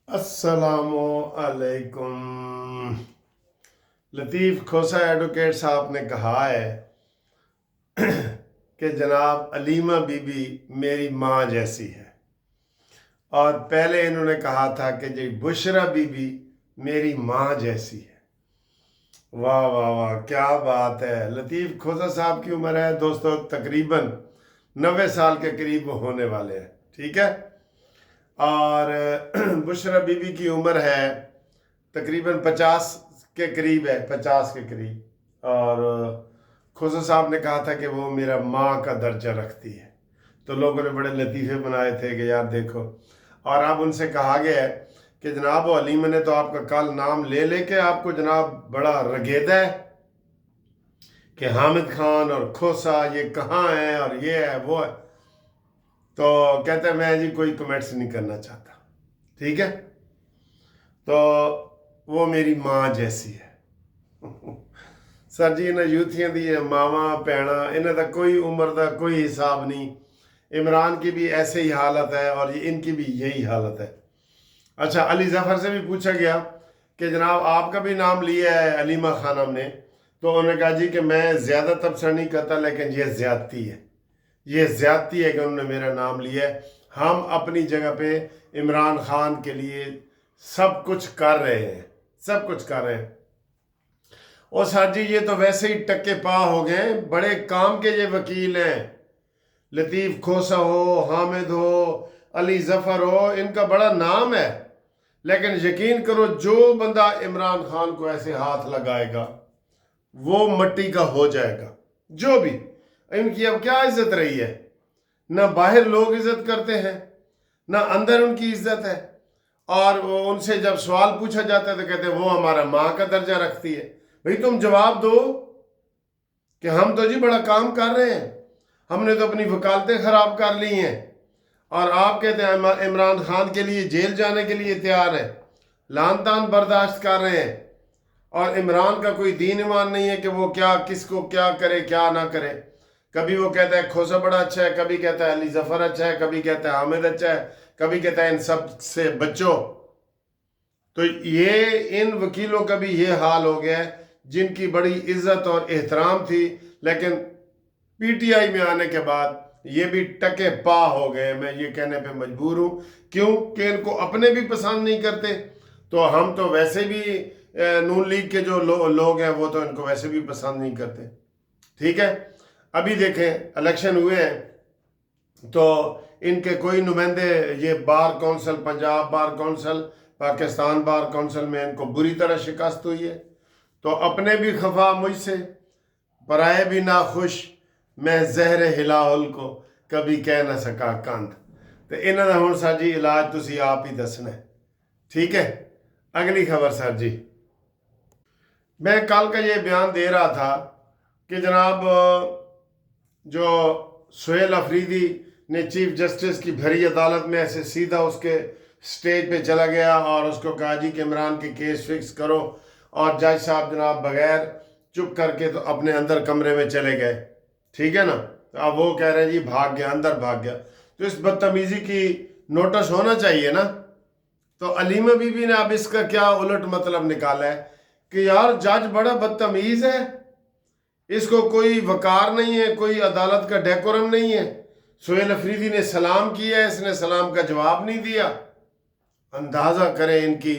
अस्सलामु अलैकुम। लतीफ़ खोसा एडवोकेट साहब ने कहा है कि जनाब अलीमा बीबी मेरी माँ जैसी है, और पहले इन्होंने कहा था कि जी बुशरा बीबी मेरी माँ जैसी है। वाह वाह वाह, क्या बात है। लतीफ़ खोसा साहब की उम्र है दोस्तों तकरीबन 90 साल के करीब होने वाले हैं, ठीक है। और बुशरा बीबी की उम्र है तकरीबन 50 के करीब है, 50 के करीब। और खोसा साहब ने कहा था कि वो मेरा माँ का दर्जा रखती है, तो लोगों ने बड़े लतीफ़े बनाए थे कि यार देखो। और अब उनसे कहा गया है कि जनाब अलीमा ने तो आपका कल नाम ले लेके आपको जनाब बड़ा रगेदा है कि हामिद खान और खोसा ये कहाँ हैं और ये है वो है। तो कहते हैं मैं जी कोई कमेंट्स नहीं करना चाहता, ठीक है। तो वो मेरी माँ जैसी है। सर जी इन्हें यूथियां दी मावा भैना इन्हें का कोई उम्र का कोई हिसाब नहीं। इमरान की भी ऐसे ही हालत है और इनकी भी यही हालत है। अच्छा, अली जफ़र से भी पूछा गया कि जनाब आपका भी नाम लिया है अलीमा खानम ने, तो उन्होंने कहा जी कि मैं ज़्यादा तबसर नहीं करता, लेकिन ये ज़्यादती है, ये ज़्यादती है कि उन्होंने मेरा नाम लिया है। हम अपनी जगह पे इमरान खान के लिए सब कुछ कर रहे हैं, सब कुछ कर रहे हैं। और सर जी ये तो वैसे ही टक्के पा हो गए, बड़े काम के ये वकील हैं। लतीफ़ खोसा हो, हामिद हो, अली जफ़र हो, इनका बड़ा नाम है। लेकिन यकीन करो जो बंदा इमरान खान को ऐसे हाथ लगाएगा वो मट्टी का हो जाएगा। जो भी इनकी अब क्या इज्जत रही है, ना बाहर लोग इज्जत करते हैं ना अंदर उनकी इज्जत है। और उनसे जब सवाल पूछा जाता है तो कहते हैं वो हमारा माँ का दर्जा रखती है। भाई तुम जवाब दो कि हम तो जी बड़ा काम कर रहे हैं, हमने तो अपनी वकालतें खराब कर ली हैं, और आप कहते हैं इमरान खान के लिए जेल जाने के लिए तैयार है, लान तान बर्दाश्त कर रहे हैं। और इमरान का कोई दीन ईमान नहीं है कि वो क्या किसको क्या करे क्या ना करे। कभी वो कहता है खोसा बड़ा अच्छा है, कभी कहता है अली जफ़र अच्छा है, कभी कहता है हामिद अच्छा है, कभी कहता है इन सब से बच्चों। तो ये इन वकीलों का भी ये हाल हो गया है जिनकी बड़ी इज्जत और एहतराम थी, लेकिन पीटीआई में आने के बाद ये भी टके पा हो गए। मैं ये कहने पे मजबूर हूँ, क्यों कि इनको अपने भी पसंद नहीं करते, तो हम तो वैसे भी नून लीग के जो लोग हैं वो तो इनको वैसे भी पसंद नहीं करते, ठीक है। अभी देखें इलेक्शन हुए हैं तो इनके कोई नुमाइंदे, ये bar council, Punjab bar council, Pakistan bar council में इनको बुरी तरह शिकस्त हुई है। तो अपने भी खफा मुझसे, पराए भी ना खुश, मैं जहर हिलाहुल को कभी कह ना सका कंध। तो इन्हों का हुण सर जी इलाज तुसी आप ही दसना है, ठीक है। अगली खबर सर जी, मैं कल का ये बयान दे रहा था कि जनाब जो सुहेल अफरीदी ने चीफ जस्टिस की भरी अदालत में ऐसे सीधा उसके स्टेज पे चला गया और उसको कहा जी कि इमरान के केस फिक्स करो, और जज साहब जनाब बगैर चुप करके तो अपने अंदर कमरे में चले गए, ठीक है ना। तो अब वो कह रहे हैं जी भाग गया, अंदर भाग गया। तो इस बदतमीजी की नोटिस होना चाहिए ना। तो अलीमा बीबी ने अब इसका क्या उलट मतलब निकाला है कि यार जज बड़ा बदतमीज है, इसको कोई वकार नहीं है, कोई अदालत का डेकोरम नहीं है। सुहेल अफरीदी ने सलाम किया है, इसने सलाम का जवाब नहीं दिया। अंदाज़ा करें इनकी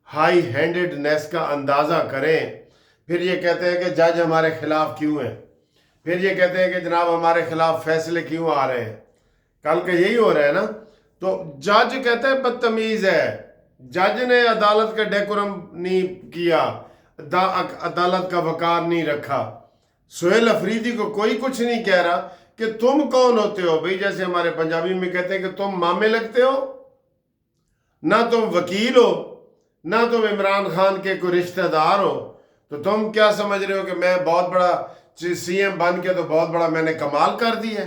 हाई हैंडेडनेस का, अंदाज़ा करें। फिर ये कहते हैं कि जज हमारे खिलाफ क्यों है, फिर ये कहते हैं कि जनाब हमारे खिलाफ फैसले क्यों आ रहे हैं। कल का यही हो रहा है ना। तो जज कहता है बदतमीज है, जज ने अदालत का डेकोरम नहीं किया, अदालत का वकार नहीं रखा। सुहेल अफरीदी को कोई कुछ नहीं कह रहा कि तुम कौन होते हो भाई, जैसे हमारे पंजाबी में कहते हैं कि तुम मामे लगते हो, ना तुम वकील हो ना तुम इमरान खान के कोई रिश्तेदार हो। तो तुम क्या समझ रहे हो कि मैं बहुत बड़ा सीएम बन के तो बहुत बड़ा मैंने कमाल कर दी है।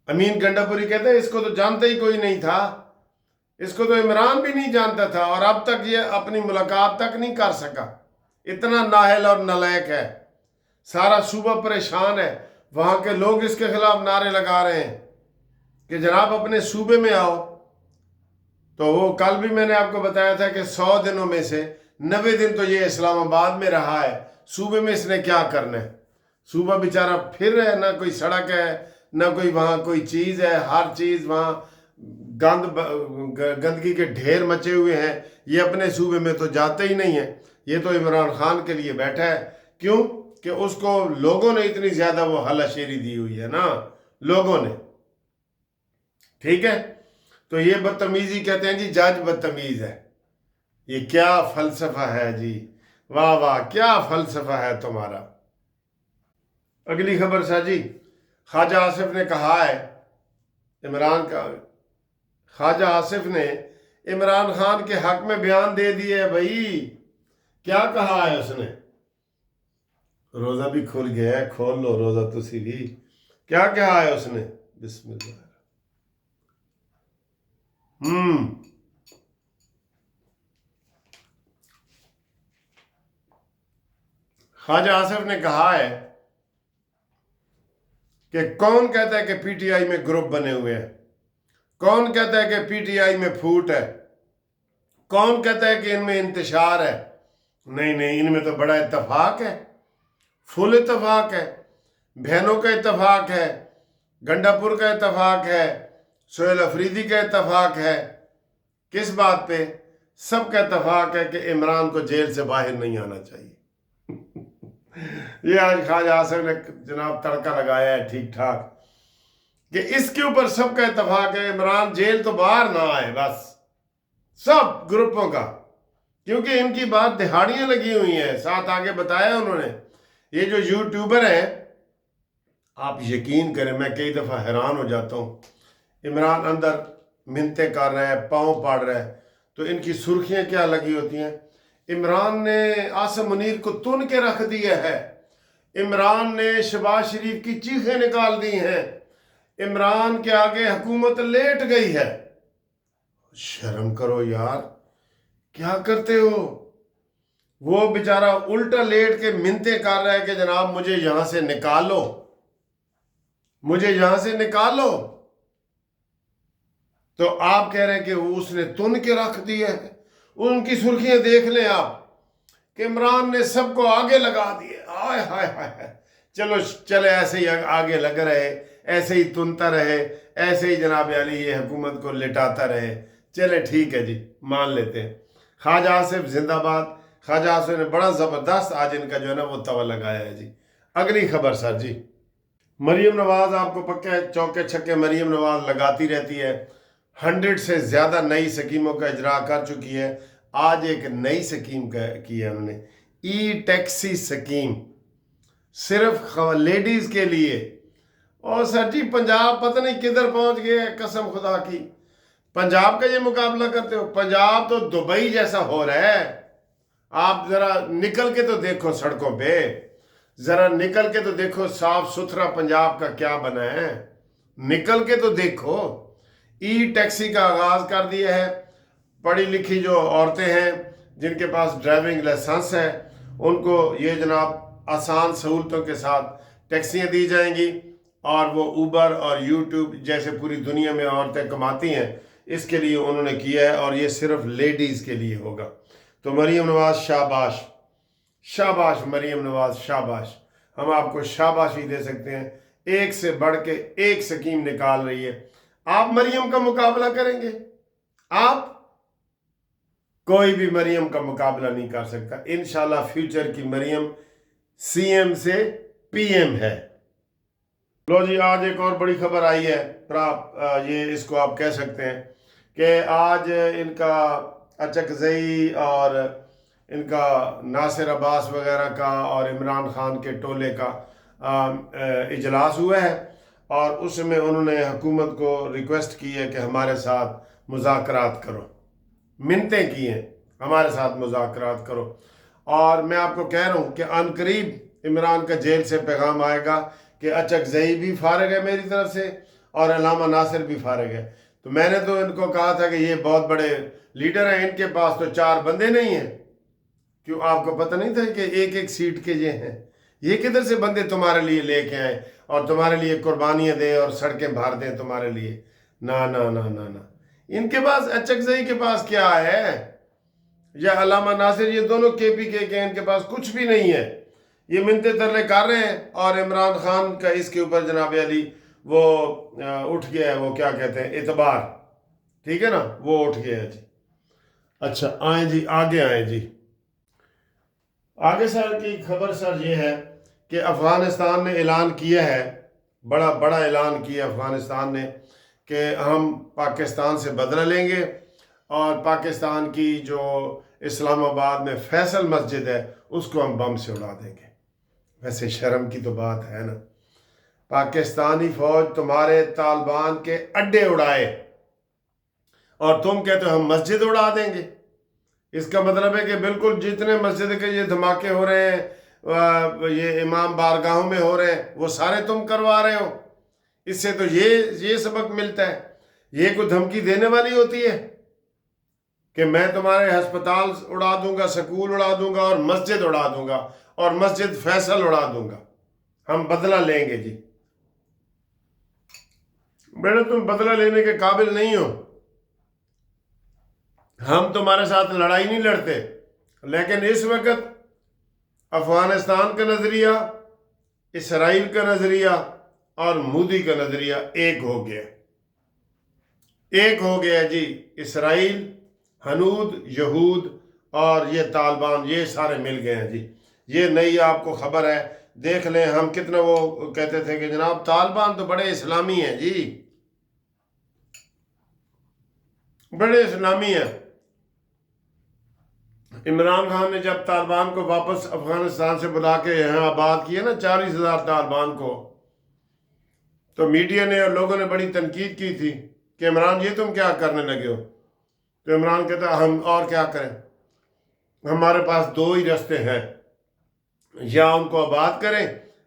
अमीन गंडापुरी कहते हैं इसको तो जानता ही कोई नहीं था, इसको तो इमरान भी नहीं जानता था, और अब तक ये अपनी मुलाकात तक नहीं कर सका। इतना नाहल और नलायक है, सारा सूबा परेशान है। वहां के लोग इसके खिलाफ नारे लगा रहे हैं कि जनाब अपने सूबे में आओ। तो वो कल भी मैंने आपको बताया था कि 100 दिनों में से 90 दिन तो ये इस्लामाबाद में रहा है। सूबे में इसने क्या करना है? सूबा बेचारा फिर रहा है, ना कोई सड़क है, ना कोई वहाँ कोई चीज़ है। हर चीज़ वहाँ गंदगी के ढेर मचे हुए हैं। ये अपने सूबे में तो जाते ही नहीं है। ये तो इमरान खान के लिए बैठा है। क्यों? कि उसको लोगों ने इतनी ज़्यादा वो हलाशेरी दी हुई है ना, लोगों ने। ठीक है, तो ये बदतमीजी कहते हैं जी, जज बदतमीज है। ये क्या फलसफा है जी, वाह वाह, क्या फलसफा है तुम्हारा। अगली खबर शाह जी, ख्वाजा आसिफ ने कहा है ख्वाजा आसिफ ने इमरान खान के हक में बयान दे दिए है भाई। क्या कहा है उसने? रोजा भी खुल गया है, खोल लो रोजा तुसी भी। क्या कहा है उसने? बिस्मिल्लाह। ख्वाजा आसिफ ने कहा है कि कौन कहता है कि पीटीआई में ग्रुप बने हुए हैं? कौन कहता है कि पीटीआई में फूट है? कौन कहता है कि इनमें इंतशार है? नहीं नहीं, इनमें तो बड़ा इत्तेफाक है, फुल इत्तेफाक है। बहनों का इत्तेफाक है, गंडापुर का इत्तेफाक है, सोहेल अफरीदी का इत्तेफाक है। किस बात पे? सबका इत्तेफाक है कि इमरान को जेल से बाहर नहीं आना चाहिए। ये आज ख्वाजा आसिफ ने जनाब तड़का लगाया है ठीक ठाक कि इसके ऊपर सबका इत्तेफाक है इमरान जेल तो बाहर ना आए, बस सब ग्रुपों का। क्योंकि इनकी बात दिहाड़ियां लगी हुई हैं। साथ आगे बताया उन्होंने, ये जो यूट्यूबर हैं, आप यकीन करें मैं कई दफ़ा हैरान हो जाता हूँ। इमरान अंदर मिन्नतें कर रहा है, पाँव पाड़ रहा है, तो इनकी सुर्खियाँ क्या लगी होती हैं? इमरान ने आसिम मुनीर को तुन के रख दिया है, इमरान ने शहबाज शरीफ की चीखें निकाल दी हैं, इमरान के आगे हुकूमत लेट गई है। शर्म करो यार, क्या करते हो? वो बेचारा उल्टा लेट के मिन्नतें कर रहा है कि जनाब मुझे यहां से निकालो, मुझे यहां से निकालो। तो आप कह रहे हैं कि उसने तुन के रख दिया है। उनकी सुर्खियां देख लें आप कि इमरान ने सबको आगे लगा दिए। हाय हाय हाय, चलो चले ऐसे ही आगे लग रहे, ऐसे ही तुनता रहे, ऐसे ही जनाब अली ये हुकूमत को लिटाता रहे। चले ठीक है जी, मान लेते हैं। ख्वाजा आसिफ जिंदाबाद। ख्वाजा आसिफ ने बड़ा ज़बरदस्त आज इनका जो है ना वो तवा लगाया है जी। अगली खबर सर जी, मरीम नवाज, आपको पक्का है चौके छक्के मरीम नवाज लगाती रहती है। 100 से ज़्यादा नई स्कीमों का इजरा कर चुकी है। आज एक नई स्कीम की है उन्होंने, ई टैक्सी स्कीम, सिर्फ लेडीज़ के लिए। और सर जी पंजाब पता नहीं किधर पहुंच गया है, कसम खुदा की। पंजाब का ये मुकाबला करते हो? पंजाब तो दुबई जैसा हो रहा है। आप जरा निकल के तो देखो सड़कों पे, जरा निकल के तो देखो साफ सुथरा पंजाब का क्या बना है। निकल के तो देखो। ई टैक्सी का आगाज कर दिया है। पढ़ी लिखी जो औरतें हैं जिनके पास ड्राइविंग लाइसेंस है, उनको ये जनाब आसान सहूलतों के साथ टैक्सियां दी जाएंगी। और वो ऊबर और यूट्यूब जैसे पूरी दुनिया में औरतें कमाती हैं, इसके लिए उन्होंने किया है। और ये सिर्फ लेडीज़ के लिए होगा। तो मरीम नवाज शाबाश, शाबाश मरीम नवाज शाबाश। हम आपको शाबाशी दे सकते हैं, एक से बढ़ के एक स्कीम निकाल रही है। आप मरियम का मुकाबला करेंगे? आप कोई भी मरियम का मुकाबला नहीं कर सकता। इंशाल्लाह फ्यूचर की मरियम सीएम से पीएम है। लो जी, आज एक और बड़ी खबर आई है। ये इसको आप कह सकते हैं कि आज इनका अचकजई और इनका नासिर अब्बास वगैरह का और इमरान खान के टोले का इजलास हुआ है। और उसमें उन्होंने हुकूमत को रिक्वेस्ट की है कि हमारे साथ मुज़ाकरात करो, मिन्नतें की हैं हमारे साथ मुज़ाकरात करो। और मैं आपको कह रहा हूँ कि अनकरीब इमरान का जेल से पैगाम आएगा कि अचकजई भी फारिग है मेरी तरफ से और अल्लामा नासिर भी फारिग है। तो मैंने तो इनको कहा था कि ये बहुत बड़े लीडर हैं, इनके पास तो 4 बंदे नहीं हैं। क्यों, आपको पता नहीं था कि एक एक सीट के ये हैं? ये किधर से बंदे तुम्हारे लिए लेके आए और तुम्हारे लिए कुर्बानियां दें और सड़कें भर दें तुम्हारे लिए? ना ना ना ना ना, ان کے پاس اچکزئی کے پاس کیا ہے، یا علامہ ناصر، یہ دونوں کے پی کے ان کے پاس کچھ بھی نہیں ہے. یہ منتے ترلے کر رہے ہیں، اور عمران خان کا اس کے اوپر جناب علی وہ اٹھ گیا ہے، وہ کیا کہتے ہیں، اعتبار، ٹھیک ہے نا، وہ اٹھ گیا ہے جی. اچھا آئیں جی، آگے آئیں جی. آگے سر کی خبر سر یہ ہے کہ افغانستان نے اعلان کیا ہے، بڑا بڑا اعلان کیا افغانستان نے، کہ ہم پاکستان سے بدلہ لیں گے، اور پاکستان کی جو اسلام آباد میں فیصل مسجد ہے اس کو ہم بم سے اڑا دیں گے. ویسے شرم کی تو بات ہے نا، پاکستانی فوج تمہارے طالبان کے اڈے اڑائے اور تم کہتے ہو ہم مسجد اڑا دیں گے. اس کا مطلب ہے کہ بالکل جتنے مسجد کے یہ دھماکے ہو رہے ہیں، یہ امام بارگاہوں میں ہو رہے ہیں، وہ سارے تم کروا رہے ہو. اس سے تو یہ سبق ملتا ہے. یہ کوئی دھمکی دینے والی ہوتی ہے کہ میں تمہارے ہسپتال اڑا دوں گا، سکول اڑا دوں گا، اور مسجد اڑا دوں گا، اور مسجد فیصل اڑا دوں گا، ہم بدلہ لیں گے جی. بیٹا تم بدلہ لینے کے قابل نہیں ہو. ہم تمہارے ساتھ لڑائی نہیں لڑتے، لیکن اس وقت افغانستان کا نظریہ، اسرائیل کا نظریہ اور مودی کا نظریہ ایک ہو گیا. ایک ہو گیا جی. اسرائیل، ہنود، یہود اور یہ طالبان، یہ سارے مل گئے ہیں جی. یہ نئی آپ کو خبر ہے، دیکھ لیں. ہم کتنا وہ کہتے تھے کہ جناب طالبان تو بڑے اسلامی ہیں جی، بڑے اسلامی ہیں. عمران خان نے جب طالبان کو واپس افغانستان سے بلا کے یہاں آباد کیا نا 40,000 طالبان کو، تو میڈیا نے اور لوگوں نے بڑی تنقید کی تھی کہ عمران یہ تم کیا کرنے لگے ہو. تو عمران کہتا ہم اور کیا کریں، ہمارے پاس دو ہی راستے ہیں، یا ان کو آباد کریں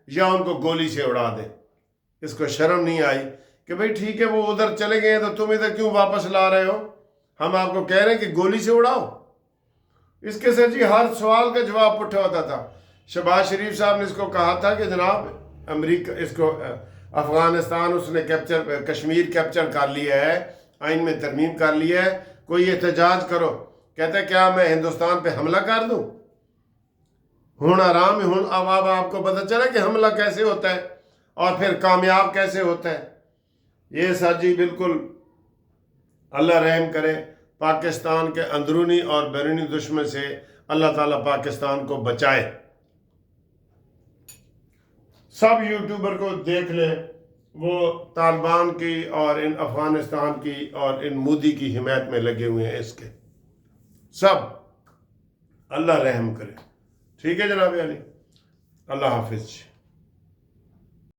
یا ان کو گولی سے اڑا دیں. اس کو شرم نہیں آئی کہ بھئی ٹھیک ہے وہ ادھر چلے گئے تو تم ادھر کیوں واپس لا رہے ہو؟ ہم آپ کو کہہ رہے ہیں کہ گولی سے اڑاؤ. اس کے سر جی ہر سوال کا جواب پٹھا ہوتا تھا. شہباز شریف صاحب نے اس کو کہا تھا کہ جناب امریکہ اس کو افغانستان اس نے کشمیر کیپچر کر لیا ہے، آئین میں ترمیم کر لیا ہے، کوئی احتجاج کرو. کہتا ہے کیا میں ہندوستان پہ حملہ کر دوں؟ ہوں آرام ہوں. اب آپ کو پتہ چلا کہ حملہ کیسے ہوتا ہے اور پھر کامیاب کیسے ہوتا ہے. یہ سر جی بالکل اللہ رحم کرے. پاکستان کے اندرونی اور بیرونی دشمن سے اللہ تعالیٰ پاکستان کو بچائے. سب یوٹیوبر کو دیکھ لیں، وہ طالبان کی اور ان افغانستان کی اور ان مودی کی حمایت میں لگے ہوئے ہیں. اس کے سب اللہ رحم کرے. ٹھیک ہے جناب علی، اللہ حافظ.